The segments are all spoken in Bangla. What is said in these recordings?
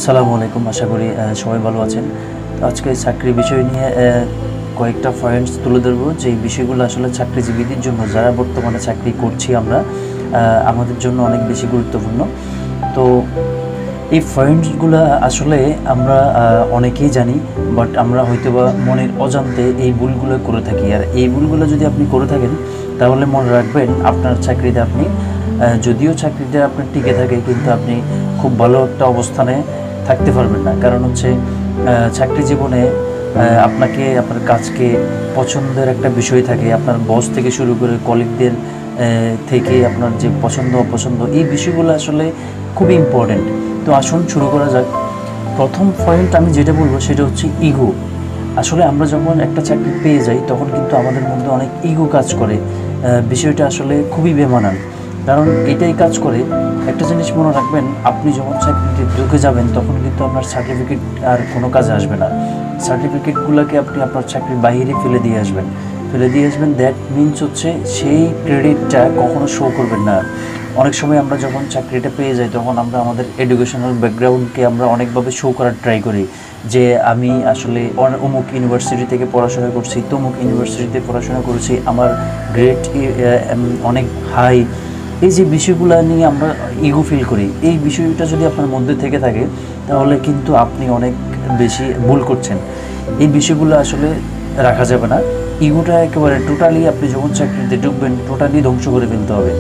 আসসালামু আলাইকুম। আশা করি সবাই ভালো আছেন। তো আজকে চাকরির বিষয় নিয়ে কয়েকটা পয়েন্টস তুলে ধরবো, যে বিষয়গুলো আসলে চাকরিজীবীদের জন্য, যারা বর্তমানে চাকরি করছি আমরা, আমাদের জন্য অনেক বেশি গুরুত্বপূর্ণ। তো এই পয়েন্টসগুলো আসলে আমরা অনেকেই জানি, বাট আমরা হয়তোবা মনের অজান্তে এই ভুলগুলো করে থাকি। আর এই ভুলগুলো যদি আপনি করে থাকেন, তাহলে মনে রাখবেন আপনার চাকরিতে আপনি, যদিও চাকরিতে আপনার টিকে থাকে, কিন্তু আপনি খুব ভালো একটা অবস্থানে থাকতে পারবেন না। কারণ হচ্ছে চাকরি জীবনে আপনাকে, আপনার কাজকে পছন্দের একটা বিষয় থাকে। আপনার বস থেকে শুরু করে কলিগদের থেকে আপনার যে পছন্দ অপছন্দ, এই বিষয়গুলো আসলে খুবই ইম্পর্ট্যান্ট। তো আসুন শুরু করা যাক। প্রথম পয়েন্ট আমি যেটা বলবো সেটা হচ্ছে ইগো। আসলে আমরা যখন একটা চাকরি পেয়ে যাই, তখন কিন্তু আমাদের মধ্যে অনেক ইগো কাজ করে। বিষয়টা আসলে খুবই বেমানান, কারণ এটাই কাজ করে। একটা জিনিস মনে রাখবেন, আপনি যখন চাকরিতে ঢুকে যাবেন, তখন কিন্তু আপনার সার্টিফিকেট আর কোনো কাজে আসবে না। সার্টিফিকেটগুলোকে আপনি আপনার চাকরির বাইরে ফেলে দিয়ে আসবেন। দ্যাট মিনস হচ্ছে সেই ক্রেডিটটা কখনো শো করবেন না। অনেক সময় আমরা যখন চাকরিটা পেয়ে যাই, তখন আমরা আমাদের এডুকেশনাল ব্যাকগ্রাউন্ডকে আমরা অনেকভাবে শো করার ট্রাই করি, যে আমি আসলে অমুক ইউনিভার্সিটি থেকে পড়াশোনা করছি, তমুক ইউনিভার্সিটিতে পড়াশোনা করেছি, আমার গ্রেড অনেক হাই। এই যে বিষয়গুলো নিয়ে আমরা ইগো ফিল করি, এই বিষয়টা যদি আপনার মধ্যে থেকে থাকে, তাহলে কিন্তু আপনি অনেক বেশি ভুল করছেন। এই বিষয়গুলো আসলে রাখা যাবে না। ইগোটা একেবারে টোটালি, আপনি যখন চাকরিতে ঢুকবেন, টোটালি ধ্বংস করে ফেলতে হবে,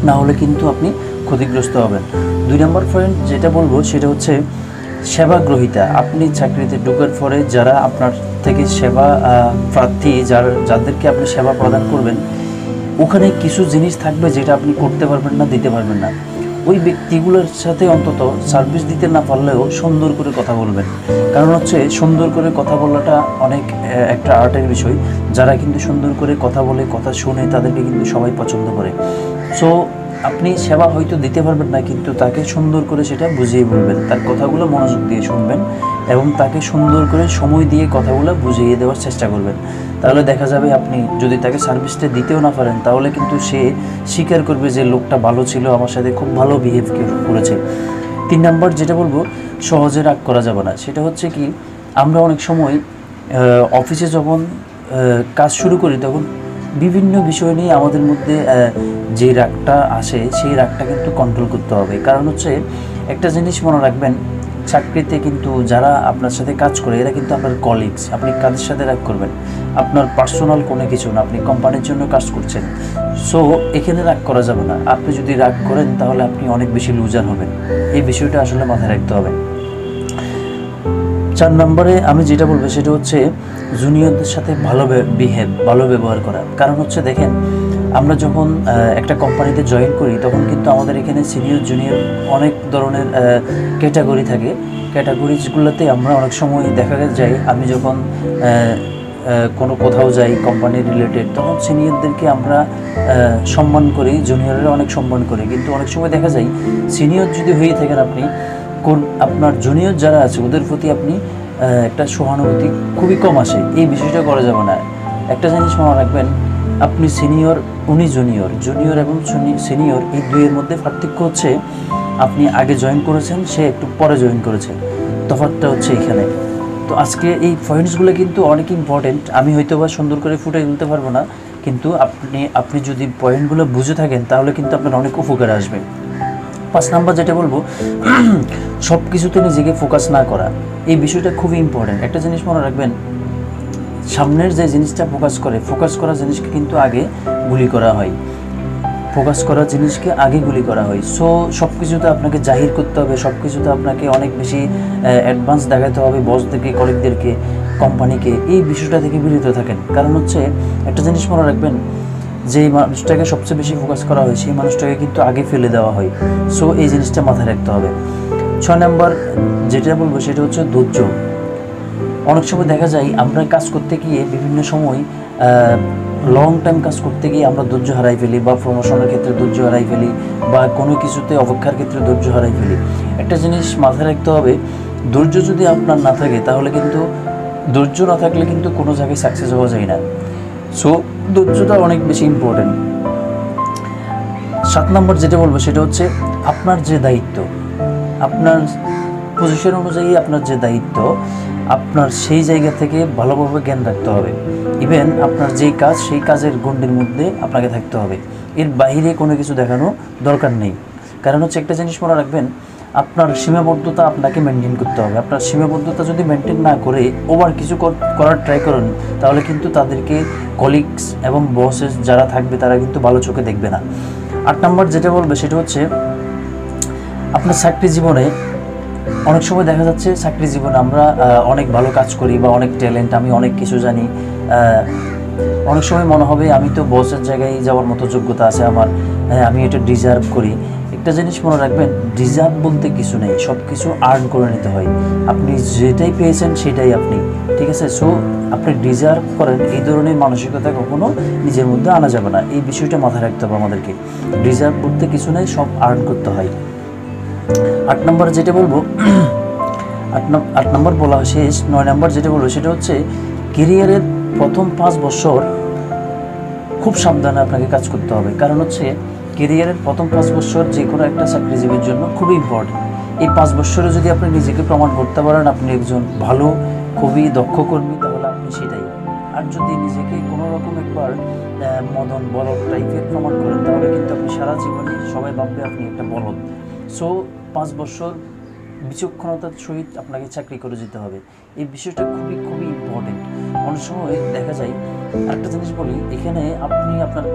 না হলে কিন্তু আপনি ক্ষতিগ্রস্ত হবেন। 2 নম্বর পয়েন্ট যেটা বলবো সেটা হচ্ছে সেবাগ্রহিতা। আপনি চাকরিতে ঢোকার পরে যারা আপনার থেকে সেবা প্রার্থী, যাদেরকে আপনি সেবা প্রদান করবেন, ওখানে কিছু জিনিস থাকবে যেটা আপনি করতে পারবেন না, দিতে পারবেন না। ওই ব্যক্তিগুলোর সাথে অন্তত সার্ভিস দিতে না পারলেও সুন্দর করে কথা বলবেন। কারণ হচ্ছে সুন্দর করে কথা বলাটা অনেক একটা আর্টের বিষয়। যারা কিন্তু সুন্দর করে কথা বলে, কথা শুনে, তাদেরকে কিন্তু সবাই পছন্দ করে। সো আপনি সেবা হয়তো দিতে পারবেন না, কিন্তু তাকে সুন্দর করে সেটা বুঝিয়ে বলবেন, তার কথাগুলো মনোযোগ দিয়ে শুনবেন এবং তাকে সুন্দর করে সময় দিয়ে কথাগুলো বুঝিয়ে দেওয়ার চেষ্টা করবেন। তাহলে দেখা যাবে, আপনি যদি তাকে সার্ভিসটা দিতেও না পারেন, তাহলে কিন্তু সে স্বীকার করবে যে লোকটা ভালো ছিল, আমার সাথে খুব ভালো বিহেভ করেছে। 3 নম্বর যেটা বলবো, সহজে রাগ করা যাবে না। সেটা হচ্ছে কি, আমরা অনেক সময় অফিসে যখন কাজ শুরু করি, তখন বিভিন্ন বিষয় নিয়ে আমাদের মধ্যে যে রাগটা আসে, সেই রাগটা কিন্তু কন্ট্রোল করতে হবে। কারণ হচ্ছে একটা জিনিস মনে রাখবেন, চাকরিতে কিন্তু যারা আপনার সাথে কাজ করে, এরা কিন্তু আপনার কলিগস। আপনি কাদের সাথে রাগ করবেন? আপনার পার্সোনাল কোনো কিছু না, আপনি কোম্পানির জন্য কাজ করছেন। সো এখানে রাগ করা যাবে না। আপনি যদি রাগ করেন, তাহলে আপনি অনেক বেশি লুজার হবেন। এই বিষয়টা আসলে মাথায় রাখতে হবে। 4 নম্বরে আমি যেটা বলবো সেটা হচ্ছে জুনিয়রদের সাথে ভালো ব্যবহার করা। কারণ হচ্ছে দেখেন, আমরা যখন একটা কোম্পানিতে জয়েন করি, তখন কিন্তু আমাদের এখানে সিনিয়র জুনিয়র অনেক ধরনের ক্যাটাগরি থাকে। ক্যাটাগরিজগুলোতে আমরা অনেক সময় দেখা যায়, আমি যখন কোথাও যাই কোম্পানি রিলেটেড, তখন সিনিয়রদেরকে আমরা সম্মান করি, জুনিয়ররা অনেক সম্মান করি। কিন্তু অনেক সময় দেখা যায়, সিনিয়র যদি হয়ে থাকেন আপনি, আপনার জুনিয়র যারা আছে ওদের প্রতি আপনি একটা সহানুভূতি খুবই কম আসে। এই বিষয়টা করা যাবে না। একটা জিনিস মনে রাখবেন, আপনি সিনিয়র, উনি জুনিয়র এবং সিনিয়র, এই দুইয়ের মধ্যে পার্থক্য হচ্ছে আপনি আগে জয়েন করেছেন, সে একটু পরে জয়েন করেছে। তফাৎটা হচ্ছে এখানে। তো আজকে এই পয়েন্টসগুলো কিন্তু অনেক ইম্পর্টেন্ট। আমি হয়তো বা সুন্দর করে ফুটে তুলতে পারবো না, কিন্তু আপনি যদি পয়েন্টগুলো বুঝে থাকেন, তাহলে কিন্তু আপনার অনেক উপকার আসবে। 5 নাম্বার যেটা বলবো, সব কিছুতে নিজেকে ফোকাস না করা। এই বিষয়টা খুবই ইম্পর্টেন্ট। একটা জিনিস মনে রাখবেন, সামনের যে জিনিসটা ফোকাস করা জিনিসকে কিন্তু আগে গুলি করা হয়। সো সব কিছুতে আপনাকে জাহির করতে হবে, সব কিছুতে আপনাকে অনেক বেশি অ্যাডভান্স দেখাতে হবে বসদেরকে, কলিগদেরকে, কোম্পানিকে। এই বিষয়টা থেকে বিরত থাকেন। কারণ হচ্ছে একটা জিনিস মনে রাখবেন, যেই মানুষটাকে সবচেয়ে বেশি ফোকাস করা হয়, সেই মানুষটাকে কিন্তু আগে ফেলে দেওয়া হয়। সো এই জিনিসটা মাথায় রাখতে হবে। 6 নম্বর যেটা বলবো সেটা হচ্ছে ধৈর্য। অনেক সময় দেখা যায়, আমরা কাজ করতে গিয়ে বিভিন্ন সময় লং টাইম কাজ করতে গিয়ে আমরা ধৈর্য হারাই ফেলি, বা প্রমোশনের ক্ষেত্রে ধৈর্য হারাই ফেলি, বা কোনো কিছুতে অপেক্ষার ক্ষেত্রে ধৈর্য হারাই ফেলি। একটা জিনিস মাথায় রাখতে হবে, ধৈর্য যদি আপনার না থাকে, তাহলে কিন্তু ধৈর্য না থাকলে কিন্তু কোনো জায়গায় সাকসেস হওয়া যায় না। সো ধৈর্যটা অনেক বেশি ইম্পর্টেন্ট। 7 নম্বর যেটা বলবো সেটা হচ্ছে আপনার যে দায়িত্ব, আপনার পজিশন অনুযায়ী আপনার যে দায়িত্ব, আপনার সেই জায়গা থেকে ভালোভাবে জ্ঞান রাখতে হবে। ইভেন আপনার যেই কাজ, সেই কাজের গণ্ডির মধ্যে আপনাকে থাকতে হবে, এর বাইরে কোনো কিছু দেখানো দরকার নেই। কারণ হচ্ছে একটা জিনিস মনে রাখবেন, আপনার সীমাবদ্ধতা আপনাকে মেনটেন করতে হবে। আপনার সীমাবদ্ধতা যদি মেনটেন না করে ওভার কিছু করার ট্রাই করেন, তাহলে কিন্তু তাদেরকে কলিগস এবং বসেস যারা থাকবে তারা কিন্তু ভালো চোখে দেখবে না। 8 নম্বর যেটা বলবে সেটা হচ্ছে, আপনার চাকরি জীবনে অনেক সময় দেখা যাচ্ছে চাকরি জীবনে আমরা অনেক ভালো কাজ করি বা অনেক ট্যালেন্ট, আমি অনেক কিছু জানি, অনেক সময় মনে হবে আমি তো বসের জায়গায় যাওয়ার মতো যোগ্যতা আছে আমার, আমি এটা ডিজার্ভ করি। একটা জিনিস মনে রাখবেন, ডিজার্ভ বলতে কিছু নেই, সব কিছু আর্ন করে নিতে হয়। আপনি যেটাই পেয়েছেন সেটাই আপনি, ঠিক আছে? সো আপনি ডিজার্ভ করেন, এই ধরনের মানসিকতা কখনো নিজের মধ্যে আনা যাবে না। এই বিষয়টা মাথায় রাখতে হবে আমাদেরকে। ডিজার্ভ বলতে কিছু নেই, সব আর্ন করতে হয়। 8 নম্বর যেটা বলবো, 8 নম্বর বলা শেষ। 9 নম্বর যেটা বলবো সেটা হচ্ছে, কেরিয়ারের প্রথম 5 বছর খুব সাবধানে আপনাকে কাজ করতে হবে। কারণ হচ্ছে কেরিয়ারের প্রথম 5 বছর যে কোনো একটা চাকরিজীবীর জন্য খুবই ইম্পর্টেন্ট। এই 5 বছরে যদি আপনি নিজেকে প্রমাণ করতে পারেন আপনি একজন ভালো, খুবই দক্ষ কর্মী, তাহলে আপনি সেটাই। আর যদি নিজেকে কোনো রকম একবার মদন বলদ টাইপের প্রমাণ করেন, তাহলে কিন্তু আপনি সারা জীবনে সবাই ভাববে আপনি একটা বলদ। সো 5 বছর বিচক্ষণতার সহিত আপনাকে চাকরি করে যেতে হবে। এই বিষয়টা খুবই খুবই ইম্পর্টেন্ট। অনেক সময় দেখা যায়, একটা জিনিস বলি, এখানে আপনি আপনার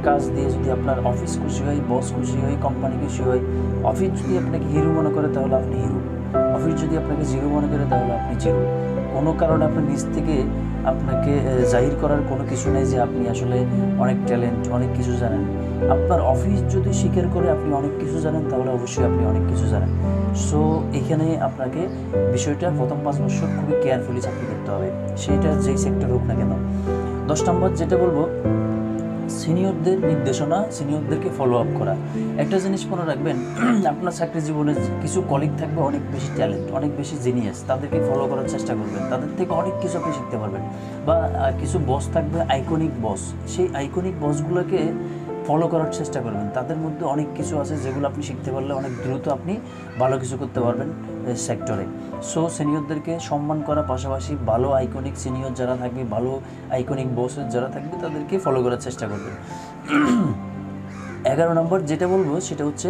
কাজ দিয়ে যদি আপনার অফিস খুশি হয়, বস খুশি হয়, কোম্পানি খুশি হয়। অফিস যদি আপনাকে হিরো মনে করে তাহলে আপনি হিরো, অফিস যদি আপনাকে জিরো মনে করে তাহলে আপনি জিরো। কোনো কারণে আপনার নিজ থেকে আপনাকে জাহির করার কোনো কিছু নেই যে আপনি আসলে অনেক ট্যালেন্ট, অনেক কিছু জানেন। আপনার অফিস যদি স্বীকার করে আপনি অনেক কিছু জানেন, তাহলে অবশ্যই আপনি অনেক কিছু জানেন। সো এখানে আপনাকে বিষয়টা প্রথম 5 বছর খুবই কেয়ারফুলি চাকরি করতে হবে, সেইটা যেই সেক্টর হোক না কেন। 10 নম্বর যেটা বলবো, সিনিয়রদের নির্দেশনা, সিনিয়রদেরকে ফলো আপ করা। একটা জিনিস মনে রাখবেন, আপনার চাকরি জীবনে কিছু কলিগ থাকবে অনেক বেশি ট্যালেন্ট, অনেক বেশি জিনিয়াস, তাদেরকে ফলো করার চেষ্টা করবেন, তাদের থেকে অনেক কিছু আপনি শিখতে পারবেন। বা কিছু বস থাকবে আইকনিক বস, সেই আইকনিক বসগুলোকে ফলো করার চেষ্টা করবেন। তাদের মধ্যে অনেক কিছু আছে যেগুলো আপনি শিখতে পারলে অনেক দ্রুত আপনি ভালো কিছু করতে পারবেন সেক্টরে। সো সিনিয়রদেরকে সম্মান করার পাশাপাশি ভালো আইকনিক সিনিয়র যারা থাকবে, ভালো আইকনিক বসের যারা থাকবে, তাদেরকে ফলো করার চেষ্টা করবেন। 11 নম্বর যেটা বলবো সেটা হচ্ছে,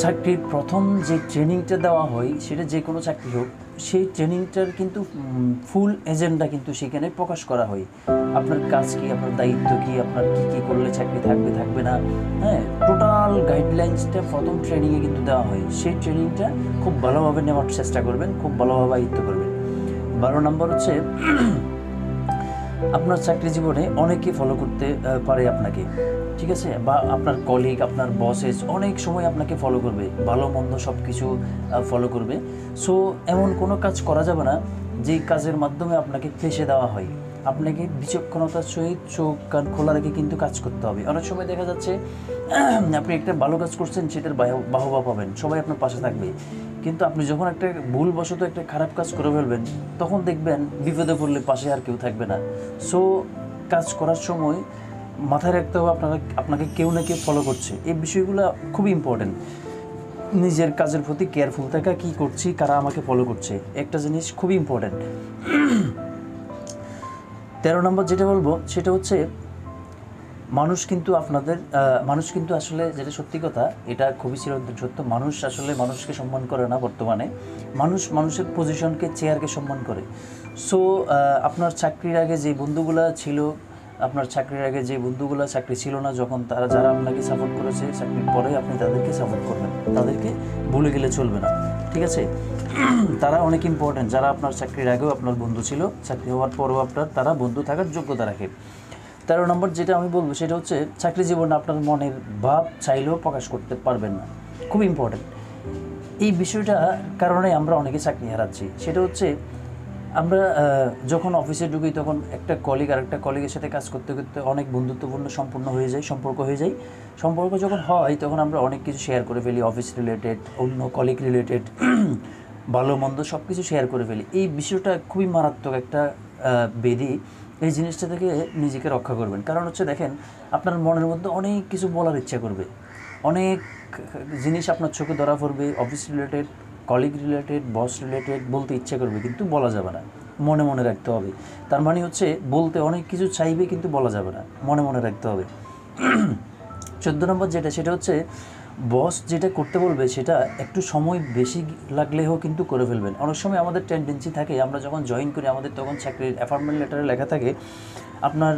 চাকরির প্রথম যে ট্রেনিংটা দেওয়া হয়, সেটা যে কোনো চাকরি হোক, সেই ট্রেনিংটার কিন্তু ফুল এজেন্ডা কিন্তু সেখানে প্রকাশ করা হয়। আপনার কাজ কী, আপনার দায়িত্ব কী, আপনার কী কী করলে চাকরি থাকবে থাকবে না, হ্যাঁ, টোটাল গাইডলাইন্সটা প্রথম ট্রেনিংয়ে কিন্তু দেওয়া হয়। সেই ট্রেনিংটা খুব ভালোভাবে নেওয়ার চেষ্টা করবেন, খুব ভালোভাবে আয়ত্ত করবেন। 12 নম্বর হচ্ছে, আপনার চাকরি জীবনে অনেকে ফলো করতে পারে আপনাকে, ঠিক আছে? বা আপনার কলিগ, আপনার বসেস অনেক সময় আপনাকে ফলো করবে, ভালো মন্দ সব কিছু ফলো করবে। সো এমন কোনো কাজ করা যাবে না যেই কাজের মাধ্যমে আপনাকে ফেঁসে দেওয়া হয়। আপনাকে বিচক্ষণতার সহিত চোখ কান খোলা রেখে কিন্তু কাজ করতে হবে। অনেক সময় দেখা যাচ্ছে আপনি একটা ভালো কাজ করছেন, সেটার বাহবা পাবেন, সবাই আপনার পাশে থাকবে। কিন্তু আপনি যখন একটা ভুলবশত একটা খারাপ কাজ করে ফেলবেন, তখন দেখবেন বিপদে পড়লে পাশে আর কেউ থাকবে না। সো কাজ করার সময় মাথায় রাখতে হবে আপনাকে কেউ না কেউ ফলো করছে। এই বিষয়গুলো খুবই ইম্পর্টেন্ট। নিজের কাজের প্রতি কেয়ারফুল থাকা, কী করছি, কারা আমাকে ফলো করছে, একটা জিনিস খুবই ইম্পর্টেন্ট। 13 নম্বর যেটা বলবো সেটা হচ্ছে, মানুষ কিন্তু আসলে, যেটা সত্যি কথা, এটা খুবই চিরন্তন সত্য, মানুষ আসলে মানুষকে সম্মান করে না বর্তমানে। মানুষের পজিশনকে, চেয়ারকে সম্মান করে। সো আপনার চাকরির আগে যে বন্ধুগুলো ছিল, চাকরি ছিল না যখন, যারা আপনাকে সাপোর্ট করেছে, চাকরির পরে আপনি তাদেরকে সাপোর্ট করবেন, তাদেরকে ভুলে গেলে চলবে না, ঠিক আছে? তারা অনেক ইম্পর্টেন্ট। যারা আপনার চাকরির আগেও আপনার বন্ধু ছিল, চাকরি হওয়ার পরেও তারা বন্ধু থাকার যোগ্যতা রাখে। 13 নম্বর যেটা আমি বলবো সেটা হচ্ছে, চাকরি জীবনে আপনার মনের ভাব চাইলেও প্রকাশ করতে পারবেন না, খুব ইম্পর্টেন্ট। এই বিষয়টা কারণে আমরা অনেকে চাকরি হারাচ্ছি। সেটা হচ্ছে, আমরা যখন অফিসে ঢুকি তখন একটা কলিগ আর একটা কলিগের সাথে কাজ করতে করতে অনেক বন্ধুত্বপূর্ণ সম্পর্ক হয়ে যায়। সম্পর্ক যখন হয় তখন আমরা অনেক কিছু শেয়ার করে ফেলি, অফিস রিলেটেড, অন্য কলিগ রিলেটেড, ভালো মন্দ সব কিছু শেয়ার করে ফেলি। এই বিষয়টা খুবই মারাত্মক একটা ব্যাধি। এই জিনিসটা থেকে নিজেকে রক্ষা করবেন। কারণ হচ্ছে, দেখেন, আপনার মনের মধ্যে অনেক কিছু বলার ইচ্ছা করবে, অনেক জিনিস আপনার চোখে ধরা পড়বে, অফিস রিলেটেড, কলিগ রিলেটেড, বস রিলেটেড বলতে ইচ্ছে করবে কিন্তু বলা যাবে না, মনে মনে রাখতে হবে। তার মানে হচ্ছে বলতে অনেক কিছু চাইবে কিন্তু বলা যাবে না, মনে মনে রাখতে হবে। 14 নম্বর যেটা, সেটা হচ্ছে বস যেটা করতে বলবে সেটা একটু সময় বেশি লাগলেও কিন্তু করে ফেলবেন। অনেক সময় আমাদের টেন্ডেন্সি থাকে, আমরা যখন জয়েন করি আমাদের তখন চাকরির অ্যাপয়েন্টমেন্ট লেটারে লেখা থাকে আপনার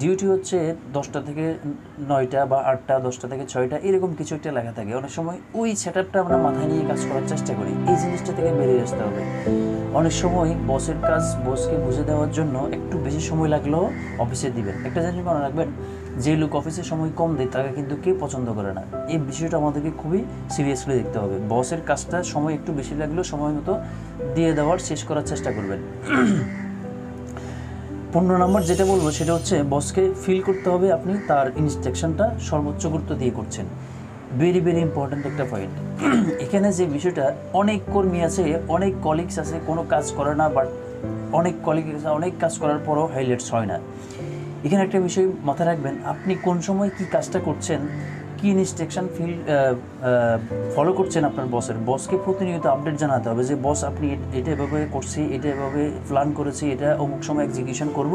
ডিউটি হচ্ছে 10টা থেকে 9টা বা 8টা, 10টা থেকে 6টা, এরকম কিছু একটা লেখা থাকে। অনেক সময় ওই সেটআপটা আমরা মাথায় নিয়ে কাজ করার চেষ্টা করি, এই জিনিসটা থেকে বেরিয়ে আসতে হবে। অনেক সময় বসের কাজ বসকে বুঝে দেওয়ার জন্য একটু বেশি সময় লাগলেও অফিসে দিবেন। একটা জিনিস মনে রাখবেন, যে লোক অফিসে সময় কম দেয় তাকে কিন্তু কেউ পছন্দ করে না। এই বিষয়টা আমাদেরকে খুবই সিরিয়াসলি দেখতে হবে। বসের কাজটা সময় একটু বেশি লাগলেও সময় মতো দিয়ে দেওয়ার, শেষ করার চেষ্টা করবেন। 15 নম্বর যেটা বলবো সেটা হচ্ছে বসকে ফিল করতে হবে আপনি তার ইনস্ট্রাকশনটা সর্বোচ্চ গুরুত্ব দিয়ে করছেন। ভেরি ভেরি ইম্পর্ট্যান্ট একটা পয়েন্ট। এখানে যে বিষয়টা, অনেক কর্মী আছে, অনেক কলিগস আছে কোনো কাজ করে না, বাট অনেক কলিগ আছে অনেক কাজ করার পরও হাইলাইটস হয় না। এখানে একটা বিষয় মাথায় রাখবেন, আপনি কোন সময় কি কাজটা করছেন, কি ইনস্ট্রাকশন ফলো করছেন আপনার বসকে প্রতিনিয়ত আপডেট জানাতে হবে যে বস আপনি এটা এভাবে করছি, এটা এভাবে প্ল্যান করেছি, এটা অমুক সময় এক্সিকিউশন করব।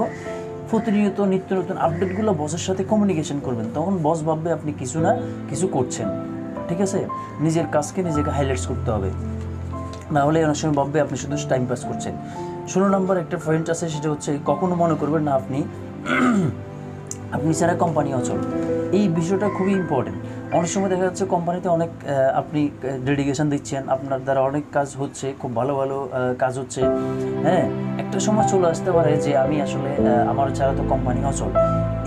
প্রতিনিয়ত নিত্য নতুন আপডেটগুলো বসের সাথে কমিউনিকেশন করবেন, তখন বস ভাববে আপনি কিছু না কিছু করছেন। ঠিক আছে, নিজের কাজকে নিজেকে হাইলাইটস করতে হবে, না হলে অনেক সময় ভাববে আপনি শুধু টাইম পাস করছেন। 16 নম্বর একটা পয়েন্ট আছে, সেটা হচ্ছে কখনো মনে করবেন না আপনি ছাড়া কোম্পানি অচল। এই বিষয়টা খুবই ইম্পর্টেন্ট। অনেক সময় দেখা যাচ্ছে কোম্পানিতে অনেক আপনি ডেডিকেশন দিচ্ছেন, আপনার দ্বারা অনেক কাজ হচ্ছে, খুব ভালো ভালো কাজ হচ্ছে, হ্যাঁ, একটা সময় চলে আসতে পারে যে আমি আসলে আমার ছাড়া তো কোম্পানি অচল।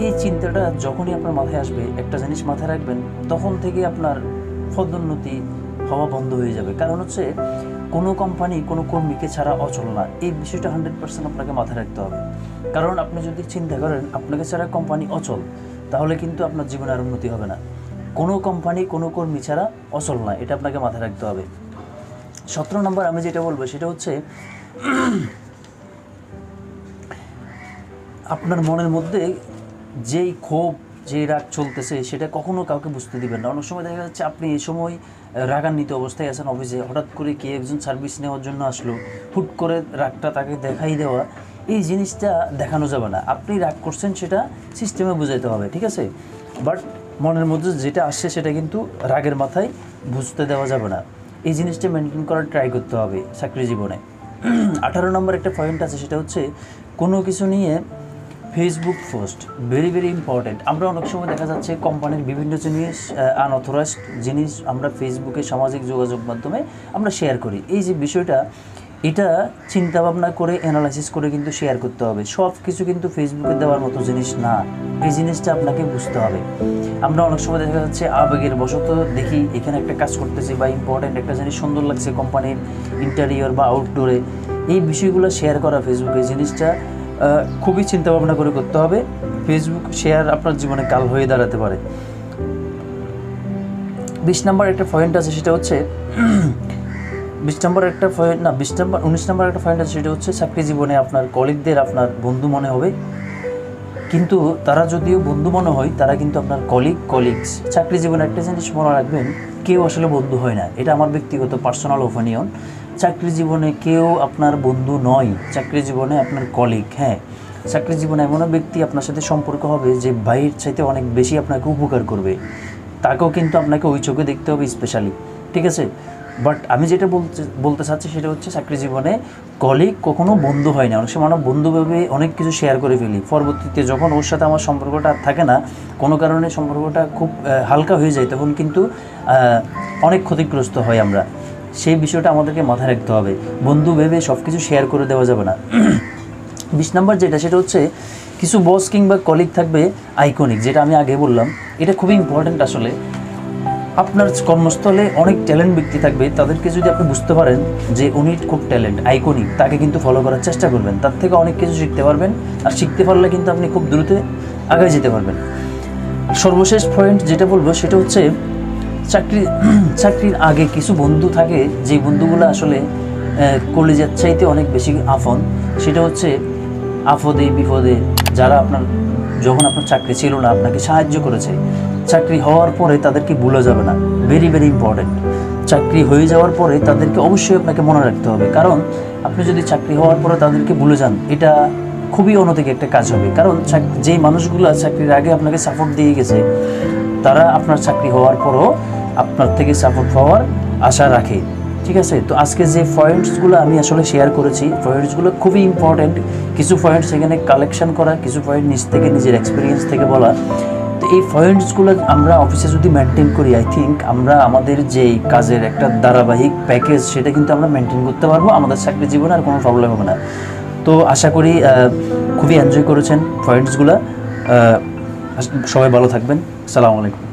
এই চিন্তাটা যখনই আপনার মাথায় আসবে, একটা জিনিস মাথায় রাখবেন, তখন থেকে আপনার পদোন্নতি হওয়া বন্ধ হয়ে যাবে। কারণ হচ্ছে কোনো কোম্পানি কোনো কর্মীকে ছাড়া অচল না, এই বিষয়টা 100% আপনাকে মাথায় রাখতে হবে। কারণ আপনি যদি চিন্তা করেন আপনাকে ছাড়া কোম্পানি অচল, তাহলে কিন্তু আপনার জীবনে আর উন্নতি হবে না। কোনো কোম্পানি কোনো কর্মী ছাড়া অচল না, এটা আপনাকে মাথায় রাখতে হবে। 17 নম্বর আমি যেটা বলবো সেটা হচ্ছে আপনার মনের মধ্যে যেই ক্ষোভ, যে রাগ চলতেছে সেটা কখনো কাউকে বুঝতে দিবেন না। অনেক সময় দেখা যাচ্ছে আপনি এই সময় রাগান্বিত অবস্থায় আছেন অফিসে, হঠাৎ করে কে একজন সার্ভিস নেওয়ার জন্য আসলো, হুট করে রাগটা তাকে দেখাই দেওয়া, এই জিনিসটা দেখানো যাবে না। আপনি রাগ করছেন সেটা সিস্টেমে বুঝাইতে হবে, ঠিক আছে, বাট মনের মধ্যে যেটা আসছে সেটা কিন্তু রাগের মাথায় বুঝতে দেওয়া যাবে না। এই জিনিসটা মেনটেন করার ট্রাই করতে হবে চাকরি জীবনে। 18 নম্বর একটা পয়েন্ট আছে, সেটা হচ্ছে কোনো কিছু নিয়ে Facebook post, very very important. আমরা অনেক সময় দেখা যাচ্ছে কোম্পানির বিভিন্ন জিনিস, আনঅথরাইজড জিনিস আমরা ফেসবুকে, সামাজিক যোগাযোগ মাধ্যমে আমরা শেয়ার করি। এই যে বিষয়টা, এটা চিন্তা ভাবনা করে অ্যানালাইসিস করে কিন্তু শেয়ার করতে হবে। সব কিছু কিন্তু ফেসবুকে দেওয়ার মতো জিনিস না, এই জিনিসটা আপনাকে বুঝতে হবে। আমরা অনেক সময় দেখা যাচ্ছে আবেগের বশত দেখি এখানে একটা কাজ করতেছি বা ইম্পর্ট্যান্ট একটা জিনিস সুন্দর লাগছে কোম্পানির ইন্টেরিয়র বা আউটডোরে, এই বিষয়গুলো শেয়ার করা ফেসবুকে, জিনিসটা খুবই চিন্তা ভাবনা করে করতে হবে। ফেসবুক শেয়ার আপনার জীবনে কাল হয়ে দাঁড়াতে পারে। 20 নম্বর একটা পয়েন্ট আছে, সেটা হচ্ছে 19 নম্বর একটা পয়েন্ট আছে, সেটা হচ্ছে চাকরি জীবনে আপনার কলিগদের আপনার বন্ধু মনে হবে, কিন্তু তারা যদিও বন্ধু মনে হয় তারা কিন্তু আপনার কলিগস। চাকরি জীবনে একটা জিনিস মনে রাখবেন, কেউ আসলে বন্ধু হয় না, এটা আমার ব্যক্তিগত পার্সোনাল ওপিনিয়ন। চাকরি জীবনে কেউ আপনার বন্ধু নয়, চাকরি জীবনে আপনার কলিগ। হ্যাঁ, চাকরি জীবনে এমন ব্যক্তি আপনার সাথে সম্পর্ক হবে যে ভাইয়ের চাইতে অনেক বেশি আপনাকে উপকার করবে, তাকেও কিন্তু আপনাকে ওই চোখে দেখতে হবে স্পেশালি, ঠিক আছে। বাট আমি যেটা বলতে চাচ্ছি সেটা হচ্ছে চাকরি জীবনে কলিগ কখনো বন্ধু হয় না। অনেক সময় আমরা বন্ধুভাবে অনেক কিছু শেয়ার করে ফেলি, পরবর্তীতে যখন ওর সাথে আমার সম্পর্কটা থাকে না, কোনো কারণে সম্পর্কটা খুব হালকা হয়ে যায়, তখন কিন্তু অনেক ক্ষতিগ্রস্ত হয় আমরা। সেই বিষয়টা আমাদেরকে মাথায় রাখতে হবে, বন্ধু ভেবে সব কিছু শেয়ার করে দেওয়া যাবে না। 20 নম্বর যেটা, সেটা হচ্ছে কিছু বস কিংবা কলিগ থাকবে আইকনিক, যেটা আমি আগে বললাম, এটা খুবই ইম্পর্ট্যান্ট। আসলে আপনার কর্মস্থলে অনেক ট্যালেন্ট ব্যক্তি থাকবে, তাদেরকে যদি আপনি বুঝতে পারেন যে উনি খুব ট্যালেন্ট, আইকনিক, তাকে কিন্তু ফলো করার চেষ্টা করবেন, তার থেকে অনেক কিছু শিখতে পারবেন, আর শিখতে পারলে কিন্তু আপনি খুব দ্রুত আগায় যেতে পারবেন। সর্বশেষ পয়েন্ট যেটা বলবো সেটা হচ্ছে চাকরির আগে কিছু বন্ধু থাকে, যে বন্ধুগুলো আসলে কলিজার চাইতে অনেক বেশি আপন। সেটা হচ্ছে আপদে বিপদে, যারা আপনার যখন আপনার চাকরি ছিল না আপনাকে সাহায্য করেছে, চাকরি হওয়ার পরে তাদেরকে ভুলা যাবে না, ভেরি ভেরি ইম্পর্ট্যান্ট। চাকরি হয়ে যাওয়ার পরে তাদেরকে অবশ্যই আপনাকে মনে রাখতে হবে, কারণ আপনি যদি চাকরি হওয়ার পরে তাদেরকে ভুলে যান এটা খুবই অনৈতিক একটা কাজ হবে। কারণ যেই মানুষগুলো চাকরির আগে আপনাকে সাপোর্ট দিয়ে গেছে তারা আপনার চাকরি হওয়ার পরও আপনার থেকে সাপোর্ট পাওয়ার আশা রাখে। ঠিক আছে, তো আজকে যে পয়েন্টসগুলো আমি আসলে শেয়ার করেছি, পয়েন্টসগুলো খুবই ইম্পর্ট্যান্ট। কিছু পয়েন্টস এখানে কালেকশন করা, কিছু পয়েন্ট নিজ থেকে নিজের এক্সপিরিয়েন্স থেকে বলা। তো এই পয়েন্টসগুলো আমরা অফিসে যদি মেনটেন করি, আই থিঙ্ক আমরা আমাদের যেই কাজের একটা ধারাবাহিক প্যাকেজ সেটা কিন্তু আমরা মেনটেন করতে পারবো, আমাদের চাকরি জীবনে আর কোনো প্রবলেম হবে না। তো আশা করি খুবই এনজয় করেছেন পয়েন্টসগুলো। সবাই ভালো থাকবেন। আসসালামু আলাইকুম।